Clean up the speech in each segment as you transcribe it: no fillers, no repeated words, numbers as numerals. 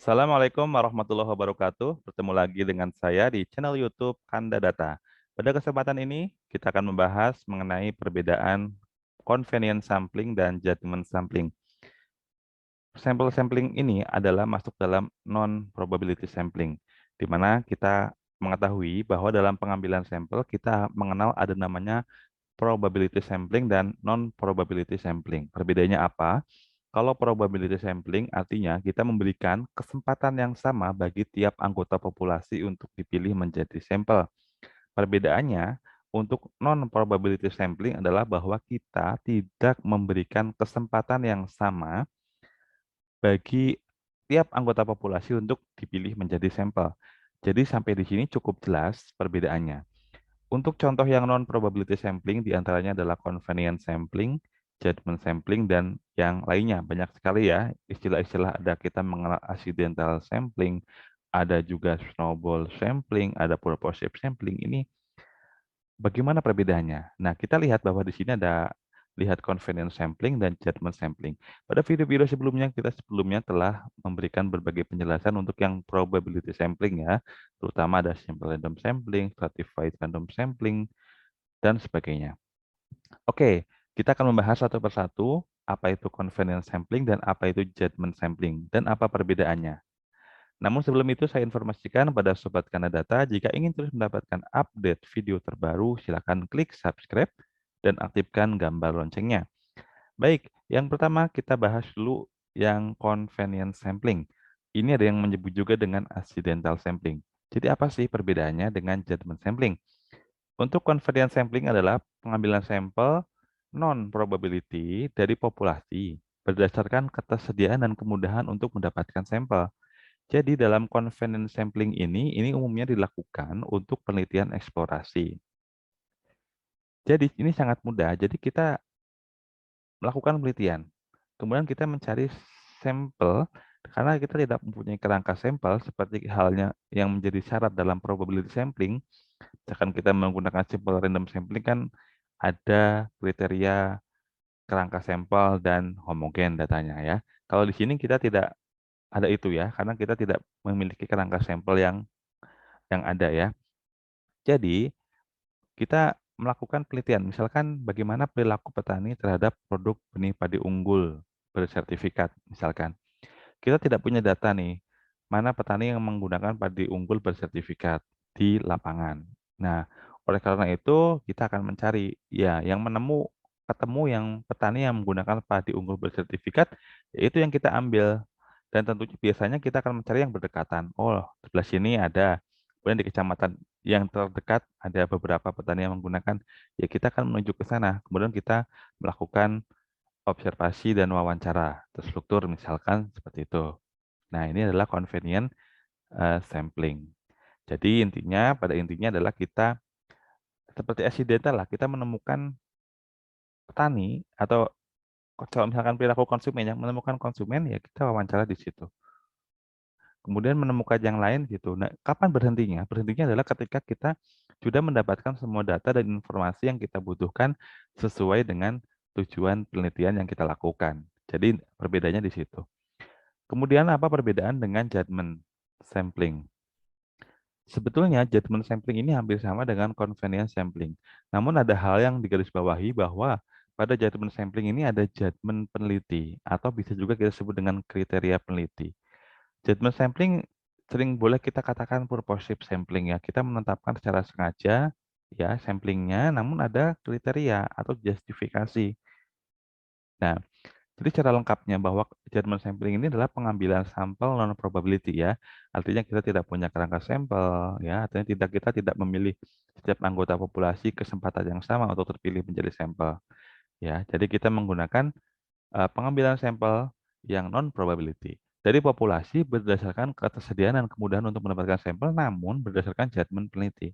Assalamualaikum warahmatullahi wabarakatuh. Bertemu lagi dengan saya di channel YouTube Kanda Data. Pada kesempatan ini, kita akan membahas mengenai perbedaan convenience sampling dan judgment sampling. Sampel sampling ini adalah masuk dalam non-probability sampling, di mana kita mengetahui bahwa dalam pengambilan sampel kita mengenal ada namanya probability sampling dan non-probability sampling. Perbedaannya apa? Kalau probability sampling artinya kita memberikan kesempatan yang sama bagi tiap anggota populasi untuk dipilih menjadi sampel. Perbedaannya, untuk non-probability sampling adalah bahwa kita tidak memberikan kesempatan yang sama bagi tiap anggota populasi untuk dipilih menjadi sampel. Jadi sampai di sini cukup jelas perbedaannya. Untuk contoh yang non-probability sampling diantaranya adalah convenience sampling, judgment sampling, dan yang lainnya. Banyak sekali ya istilah-istilah, ada kita mengenal accidental sampling, ada juga snowball sampling, ada purposive sampling. Ini bagaimana perbedaannya? Nah, kita lihat bahwa di sini ada lihat convenience sampling dan judgment sampling. Pada video-video sebelumnya, kita sebelumnya telah memberikan berbagai penjelasan untuk yang probability sampling ya, terutama ada sample random sampling, stratified random sampling, dan sebagainya. Oke, kita akan membahas satu persatu apa itu convenience sampling dan apa itu judgment sampling, dan apa perbedaannya. Namun sebelum itu saya informasikan pada Sobat Kanadata, jika ingin terus mendapatkan update video terbaru, silakan klik subscribe dan aktifkan gambar loncengnya. Baik, yang pertama kita bahas dulu yang convenience sampling. Ini ada yang menyebut juga dengan accidental sampling. Jadi apa sih perbedaannya dengan judgment sampling? Untuk convenience sampling adalah pengambilan sampel non-probability dari populasi berdasarkan ketersediaan dan kemudahan untuk mendapatkan sampel. Jadi dalam convenience sampling ini umumnya dilakukan untuk penelitian eksplorasi. Jadi ini sangat mudah. Jadi kita melakukan penelitian. Kemudian kita mencari sampel karena kita tidak mempunyai kerangka sampel seperti halnya yang menjadi syarat dalam probability sampling. Misalkan kita menggunakan sampel random sampling kan ada kriteria kerangka sampel dan homogen datanya ya. Kalau di sini kita tidak ada itu ya, karena kita tidak memiliki kerangka sampel yang ada ya. Jadi, kita melakukan penelitian, misalkan bagaimana perilaku petani terhadap produk benih padi unggul bersertifikat, misalkan. Kita tidak punya data nih, mana petani yang menggunakan padi unggul bersertifikat di lapangan. Nah, oleh karena itu kita akan mencari ya yang ketemu yang petani yang menggunakan padi unggul bersertifikat, yaitu yang kita ambil. Dan tentunya biasanya kita akan mencari yang berdekatan. Oh, sebelah sini ada. Kemudian di kecamatan yang terdekat ada beberapa petani yang menggunakan, ya kita akan menuju ke sana. Kemudian kita melakukan observasi dan wawancara terstruktur misalkan seperti itu. Nah, ini adalah convenient sampling. Jadi pada intinya adalah kita seperti accidental lah, kita menemukan petani atau kalau misalkan perilaku konsumen yang menemukan konsumen ya kita wawancara di situ. Kemudian menemukan yang lain gitu. Nah, kapan berhentinya? Berhentinya adalah ketika kita sudah mendapatkan semua data dan informasi yang kita butuhkan sesuai dengan tujuan penelitian yang kita lakukan. Jadi perbedaannya di situ. Kemudian apa perbedaan dengan judgment sampling? Sebetulnya judgment sampling ini hampir sama dengan convenience sampling. Namun ada hal yang digarisbawahi bahwa pada judgment sampling ini ada judgment peneliti atau bisa juga kita sebut dengan kriteria peneliti. Judgment sampling sering boleh kita katakan purposive sampling ya. Kita menetapkan secara sengaja ya samplingnya, namun ada kriteria atau justifikasi. Nah, jadi cara lengkapnya bahwa judgment sampling ini adalah pengambilan sampel non probability ya. Artinya kita tidak punya kerangka sampel ya, artinya kita tidak memilih setiap anggota populasi kesempatan yang sama untuk terpilih menjadi sampel ya. Jadi kita menggunakan pengambilan sampel yang non probability dari populasi berdasarkan ketersediaan dan kemudahan untuk mendapatkan sampel namun berdasarkan judgment peneliti.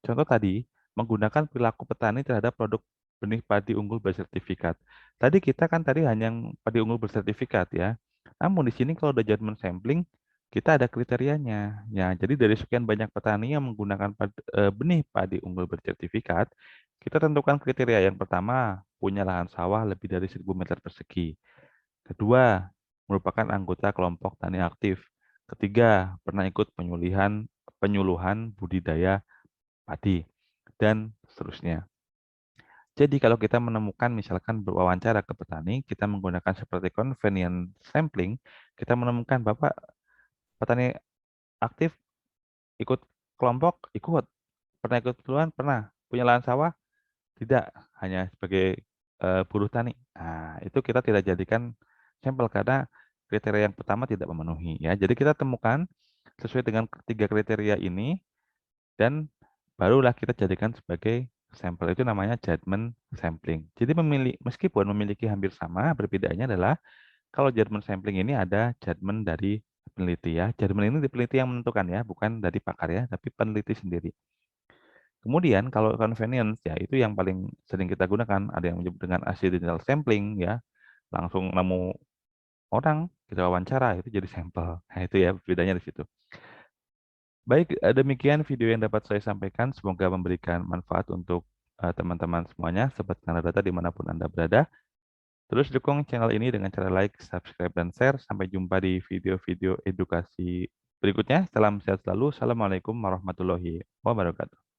Contoh tadi, menggunakan perilaku petani terhadap produk benih padi unggul bersertifikat. Tadi kita kan tadi hanya yang padi unggul bersertifikat ya. Namun di sini kalau ada judgment sampling, kita ada kriterianya. Ya, jadi dari sekian banyak petani yang menggunakan benih padi unggul bersertifikat, kita tentukan kriteria. Yang pertama, punya lahan sawah lebih dari 1000 meter persegi. Kedua, merupakan anggota kelompok tani aktif. Ketiga, pernah ikut penyuluhan budidaya padi, dan seterusnya. Jadi kalau kita menemukan misalkan berwawancara ke petani, kita menggunakan seperti convenience sampling, kita menemukan Bapak petani aktif, ikut kelompok, ikut. Pernah ikut penyuluhan? Pernah. Punya lahan sawah? Tidak, hanya sebagai, buruh tani. Nah, itu kita tidak jadikan sampel karena kriteria yang pertama tidak memenuhi ya. Jadi kita temukan sesuai dengan ketiga kriteria ini dan barulah kita jadikan sebagai sampel. Itu namanya judgment sampling. Jadi meskipun memiliki hampir sama, perbedaannya adalah kalau judgment sampling ini ada judgment dari peneliti ya. Judgment ini peneliti yang menentukan ya, bukan dari pakar ya, tapi peneliti sendiri. Kemudian kalau convenience ya itu yang paling sering kita gunakan, ada yang menyebut dengan accidental sampling ya, langsung nemu orang, kita wawancara, itu jadi sampel. Nah itu ya bedanya di situ. Baik, demikian video yang dapat saya sampaikan, semoga memberikan manfaat untuk teman-teman semuanya, sobat Kanada Data dimanapun Anda berada. Terus dukung channel ini dengan cara like, subscribe, dan share. Sampai jumpa di video-video edukasi berikutnya. Salam sehat selalu. Assalamualaikum warahmatullahi wabarakatuh.